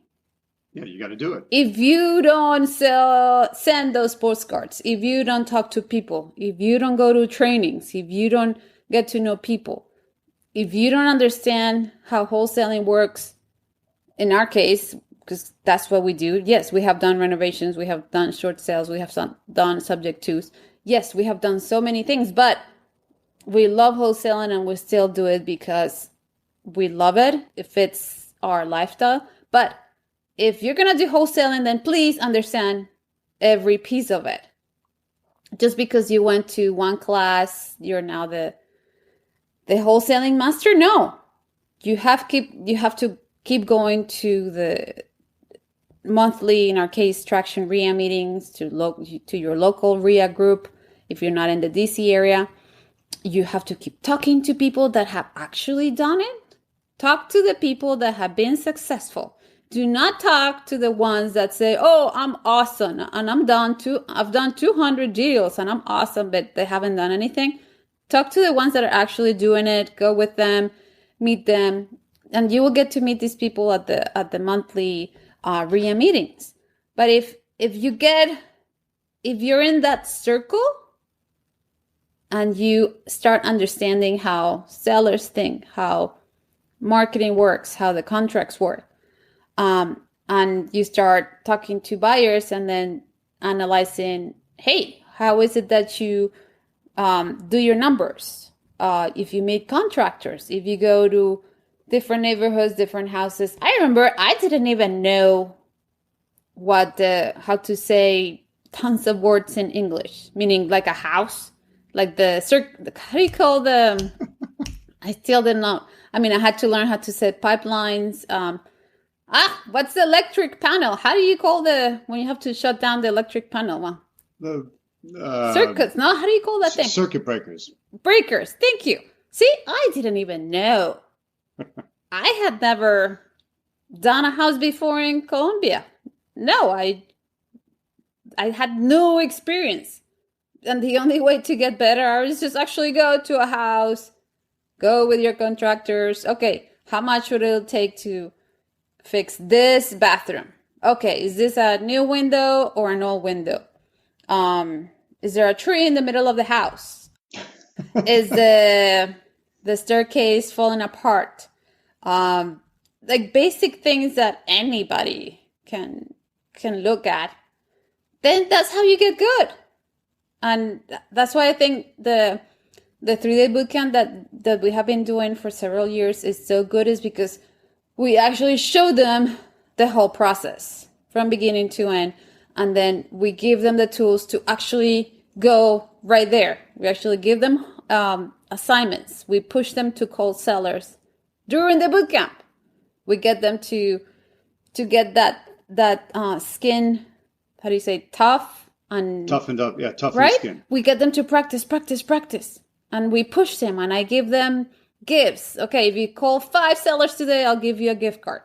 Yeah, you got to do it. If you don't send those postcards, if you don't talk to people, if you don't go to trainings, if you don't get to know people, if you don't understand how wholesaling works, in our case, because that's what we do. Yes, we have done renovations, we have done short sales, we have done subject twos. Yes, we have done so many things, but we love wholesaling, and we still do it because we love it. It fits our lifestyle. But if you're going to do wholesaling, then please understand every piece of it. Just because you went to one class, you're now the wholesaling master? No. You have to keep going to the monthly, in our case, traction RIA meetings, to your local RIA group. If you're not in the DC area, you have to keep talking to people that have actually done it. Talk to the people that have been successful. Do not talk to the ones that say, oh, I'm awesome, and I've done 200 deals and I'm awesome, but they haven't done anything. Talk to the ones that are actually doing it. Go with them, meet them, and you will get to meet these people at the monthly RIA meetings. But if you're in that circle and you start understanding how sellers think, how marketing works, how the contracts work, and you start talking to buyers and then analyzing, hey, how is it that you do your numbers? If you meet contractors, if you go to different neighborhoods, different houses. I remember I didn't even know how to say tons of words in English, meaning like a house, like how do you call the, I still didn't know. I mean, I had to learn how to say pipelines. What's the electric panel? How do you call when you have to shut down the electric panel? Well, the circuits, no? How do you call that thing? Circuit breakers. Breakers, thank you. See, I didn't even know. I had never done a house before in Colombia. No, I had no experience. And the only way to get better is just actually go to a house, go with your contractors. Okay, how much would it take to fix this bathroom? Okay, is this a new window or an old window? Is there a tree in the middle of the house? Is the staircase falling apart? Like basic things that anybody can look at. Then that's how you get good. And that's why I think the 3-day bootcamp that we have been doing for several years is so good, is because we actually show them the whole process from beginning to end. And then we give them the tools to actually go right there. We actually give them assignments. We push them to cold sellers during the bootcamp. We get them to get that skin, how do you say, toughened up, yeah, toughened right? skin. We get them to practice. And we push them, and I give them gifts. Okay, if you call 5 sellers today, I'll give you a gift card.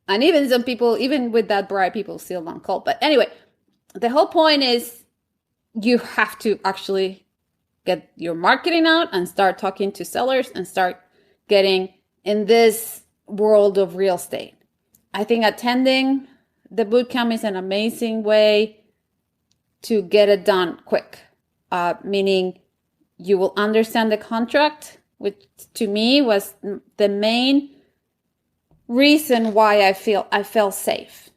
And even some people, even with that bribe, people still don't call. But anyway, the whole point is you have to actually get your marketing out and start talking to sellers and start getting in this world of real estate. I think attending the bootcamp is an amazing way to get it done quick, meaning you will understand the contract, which to me was the main reason why I felt safe,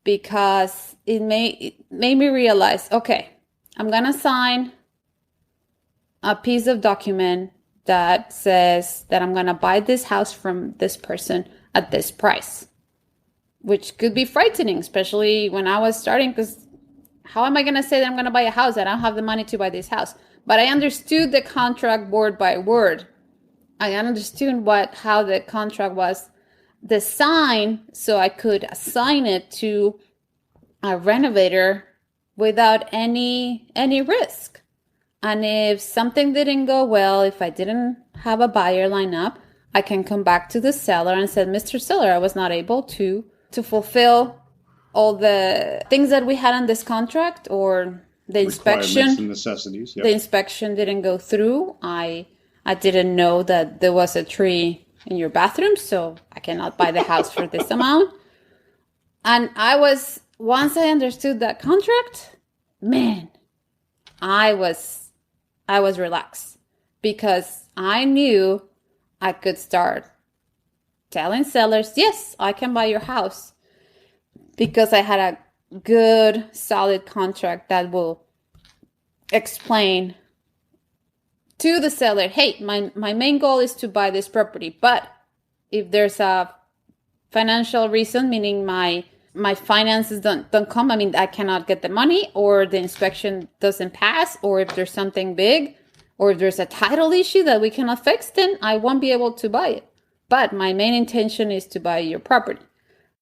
because it made me realize, okay, I'm going to sign a piece of document that says that I'm going to buy this house from this person at this price, which could be frightening, especially when I was starting, because how am I going to say that I'm going to buy a house? I don't have the money to buy this house. But I understood the contract word by word. I understood how the contract was designed, so I could assign it to a renovator without any risk. And if something didn't go well, if I didn't have a buyer line up, I can come back to the seller and say, Mr. Seller, I was not able to fulfill all the things that we had on this contract, or the inspection and necessities. Yep. The inspection didn't go through. I didn't know that there was a tree in your bathroom, so I cannot buy the house for this amount. And once I understood that contract, man, I was relaxed, because I knew I could start telling sellers, yes, I can buy your house, because I had a good, solid contract that will explain to the seller, hey, my main goal is to buy this property, but if there's a financial reason, meaning my finances don't come, I mean, I cannot get the money, or the inspection doesn't pass, or if there's something big, or if there's a title issue that we cannot fix, then I won't be able to buy it. But my main intention is to buy your property.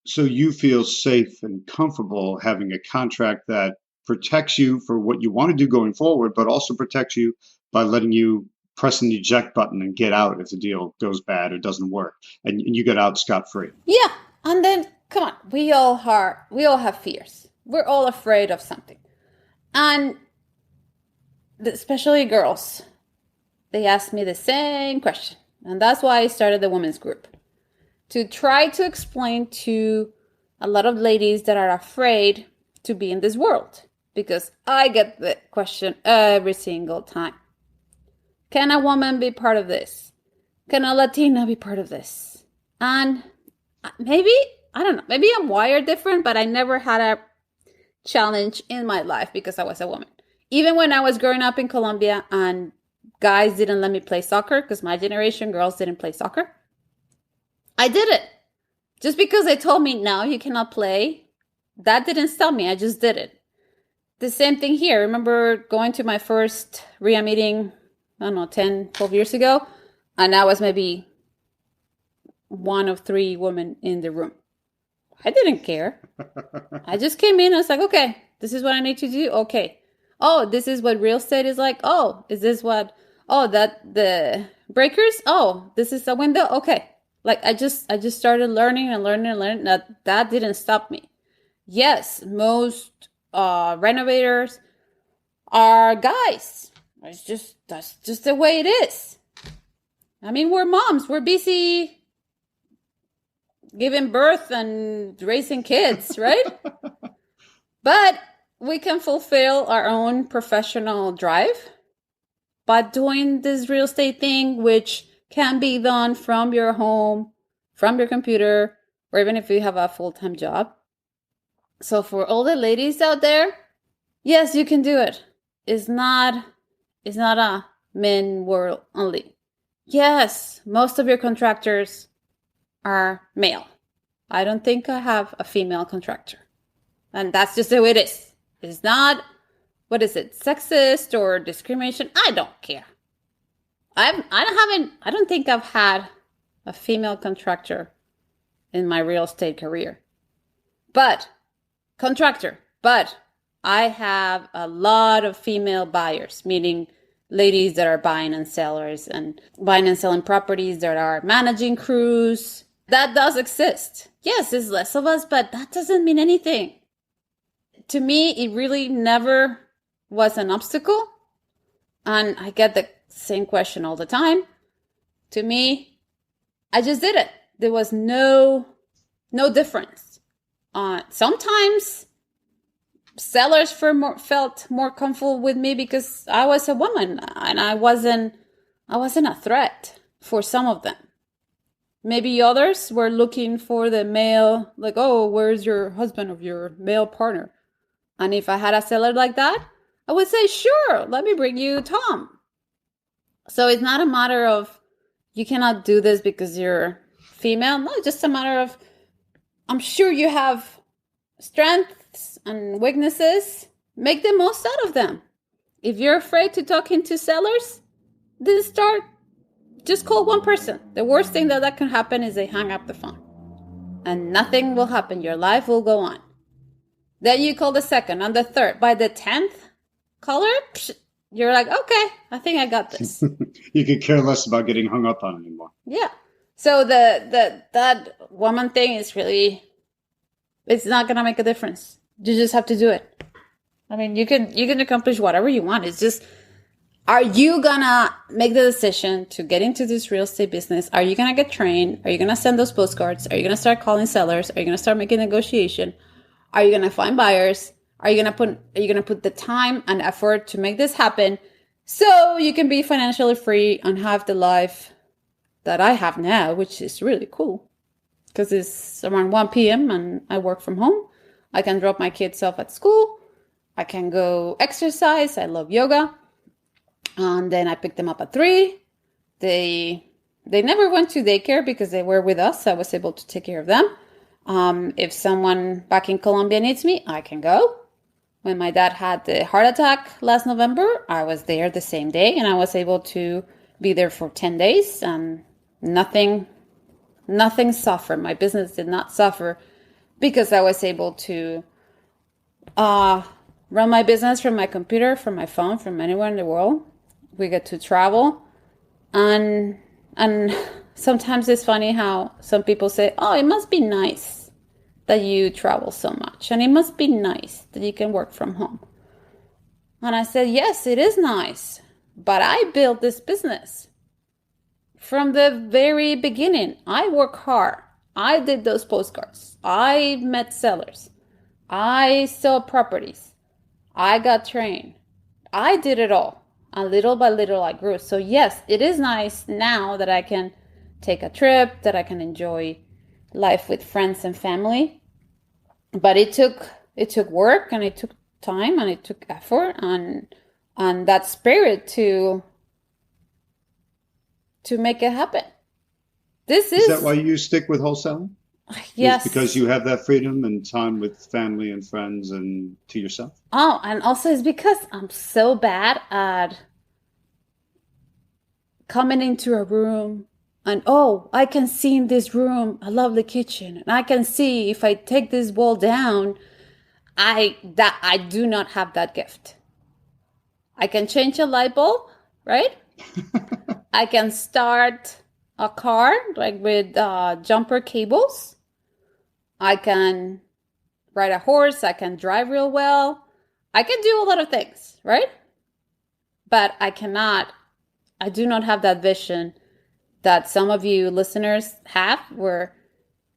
So you feel safe and comfortable having a contract that protects you for what you want to do going forward, but also protects you by letting you press the eject button and get out if the deal goes bad or doesn't work, and you get out scot-free. Yeah, and then come on, we all have fears. We're all afraid of something, and especially girls, they ask me the same question, and that's why I started the women's group, to try to explain to a lot of ladies that are afraid to be in this world, because I get the question every single time. Can a woman be part of this? Can a Latina be part of this? And maybe, I don't know, maybe I'm wired different, but I never had a challenge in my life because I was a woman. Even when I was growing up in Colombia and guys didn't let me play soccer, because my generation, girls didn't play soccer, I did it. Just because they told me, no, you cannot play, that didn't stop me. I just did it. The same thing here. I remember going to my first RIA meeting, I don't know, 10, 12 years ago, and I was maybe one of 3 women in the room. I didn't care. I just came in and I was like, okay, this is what I need to do. Okay. Oh, this is what real estate is like. Oh, is this what, oh, that the breakers? Oh, this is a window. Okay. Like I just started learning and learning and learning. That didn't stop me. Yes, most renovators are guys. That's just the way it is. I mean, we're moms. We're busy giving birth and raising kids, right? But we can fulfill our own professional drive by doing this real estate thing, which can be done from your home, from your computer, or even if you have a full-time job. So for all the ladies out there, yes, you can do it. It's not a men world only. Yes, most of your contractors are male. I don't think I have a female contractor. And that's just the way it is. It's not, what is it, sexist or discrimination? I don't care. I don't think I've had a female contractor in my real estate career. But I have a lot of female buyers, meaning ladies that are buying and selling properties, that are managing crews. That does exist. Yes, there's less of us, but that doesn't mean anything. To me, it really never was an obstacle. And I get the same question all the time. To me, I just did it. There was no difference. Sometimes sellers felt more comfortable with me because I was a woman and I wasn't a threat for some of them. Maybe others were looking for the male, like, oh, where's your husband or your male partner? And if I had a seller like that, I would say, sure, let me bring you Tom. So it's not a matter of you cannot do this because you're female. No, it's just a matter of, I'm sure you have strengths and weaknesses. Make the most out of them. If you're afraid to talk into sellers, then just call one person. The worst thing that can happen is they hang up the phone. And nothing will happen. Your life will go on. Then you call the second and the third. By the 10th caller, you're like, okay, I think I got this. You could care less about getting hung up on anymore. Yeah. So that woman thing is really, it's not going to make a difference. You just have to do it. I mean, you can accomplish whatever you want. It's just, are you going to make the decision to get into this real estate business? Are you going to get trained? Are you going to send those postcards? Are you going to start calling sellers? Are you going to start making negotiation? Are you going to find buyers? Are you going to put the time and effort to make this happen so you can be financially free and have the life that I have now, which is really cool because it's around 1 p.m. and I work from home. I can drop my kids off at school. I can go exercise. I love yoga. And then I pick them up at 3. They never went to daycare because they were with us. I was able to take care of them. If someone back in Colombia needs me, I can go. When my dad had the heart attack last November, I was there the same day and I was able to be there for 10 days and nothing suffered. My business did not suffer because I was able to run my business from my computer, from my phone, from anywhere in the world. We get to travel. And sometimes it's funny how some people say, oh, it must be nice that you travel so much. And it must be nice that you can work from home. And I said, yes, it is nice. But I built this business from the very beginning. I work hard. I did those postcards. I met sellers. I saw properties. I got trained. I did it all. And little by little I grew. So yes, it is nice now that I can take a trip, that I can enjoy life with friends and family. But it took work and it took time and it took effort and that spirit to make it happen. Is that why you stick with wholesaling? Yes. It's because you have that freedom and time with family and friends and to yourself? Oh, and also it's because I'm so bad at coming into a room and, oh, I can see in this room a lovely kitchen. And I can see if I take this wall down, I do not have that gift. I can change a light bulb, right? I can start a car, like with jumper cables. I can ride a horse. I can drive real well. I can do a lot of things, right? But I do not have that vision that some of you listeners have, where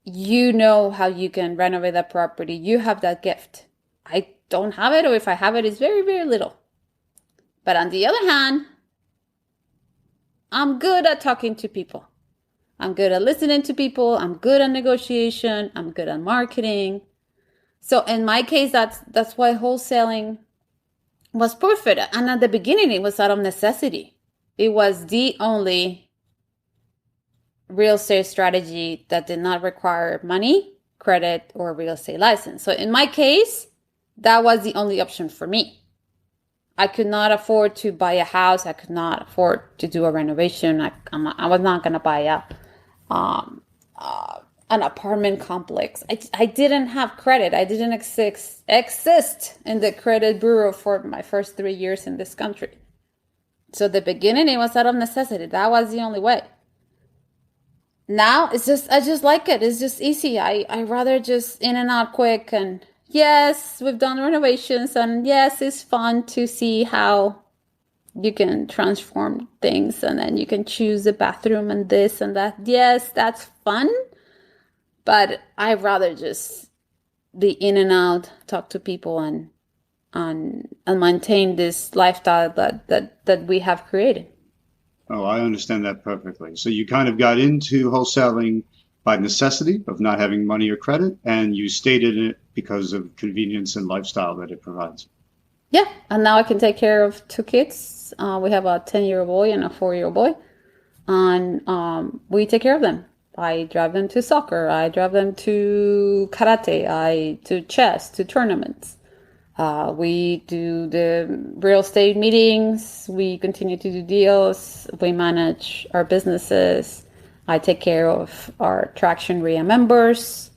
you know how you can renovate that property. You have that gift. I don't have it, or if I have it, it's very, very little. But on the other hand, I'm good at talking to people. I'm good at listening to people. I'm good at negotiation. I'm good at marketing. So in my case, that's why wholesaling was perfect. And at the beginning, it was out of necessity. It was the only real estate strategy that did not require money, credit, or real estate license. So in my case, that was the only option for me. I could not afford to buy a house. I could not afford to do a renovation. I was not going to buy an apartment complex. I didn't have credit. I didn't exist in the credit bureau for my first 3 years in this country. So the beginning, it was out of necessity. That was the only way. Now I just like it. It's just easy. I rather just in and out quick. And yes, we've done renovations, and yes, it's fun to see how you can transform things, and then you can choose the bathroom and this and that. Yes, that's fun. But I'd rather just be in and out, talk to people, and maintain this lifestyle that we have created. Oh, I understand that perfectly. So you kind of got into wholesaling by necessity of not having money or credit, and you stayed in it because of convenience and lifestyle that it provides. Yeah, and now I can take care of 2 kids. We have a 10-year-old boy and a 4-year-old boy, and we take care of them. I drive them to soccer. I drive them to karate. To chess, to tournaments. We do the real estate meetings. We continue to do deals. We manage our businesses. I take care of our Traction RIA members.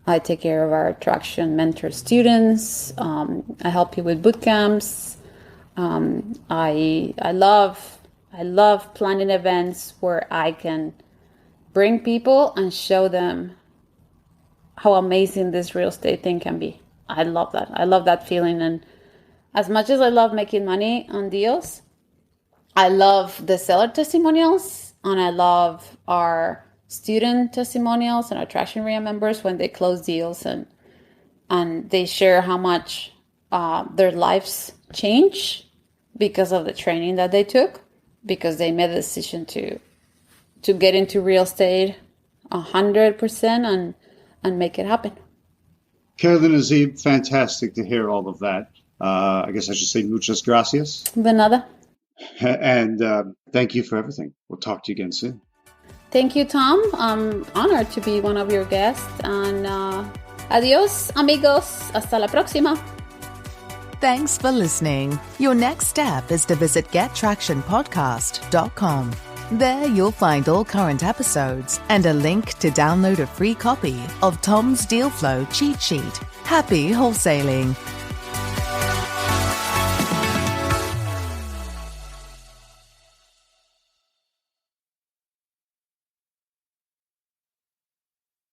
I take care of our Traction mentor students. I help you with boot camps. I love planning events where I can bring people and show them how amazing this real estate thing can be. I love that. I love that feeling. And as much as I love making money on deals, I love the seller testimonials, and I love our student testimonials and our Traction RIA members when they close deals and they share how much their lives change because of the training that they took, because they made the decision to get into real estate 100% and make it happen. Carolina Zeeb, fantastic to hear all of that. I guess I should say muchas gracias. De nada. And thank you for everything. We'll talk to you again soon. Thank you, Tom. I'm honored to be one of your guests. And adios, amigos. Hasta la próxima. Thanks for listening. Your next step is to visit gettractionpodcast.com. There you'll find all current episodes and a link to download a free copy of Tom's Deal Flow cheat sheet. Happy wholesaling!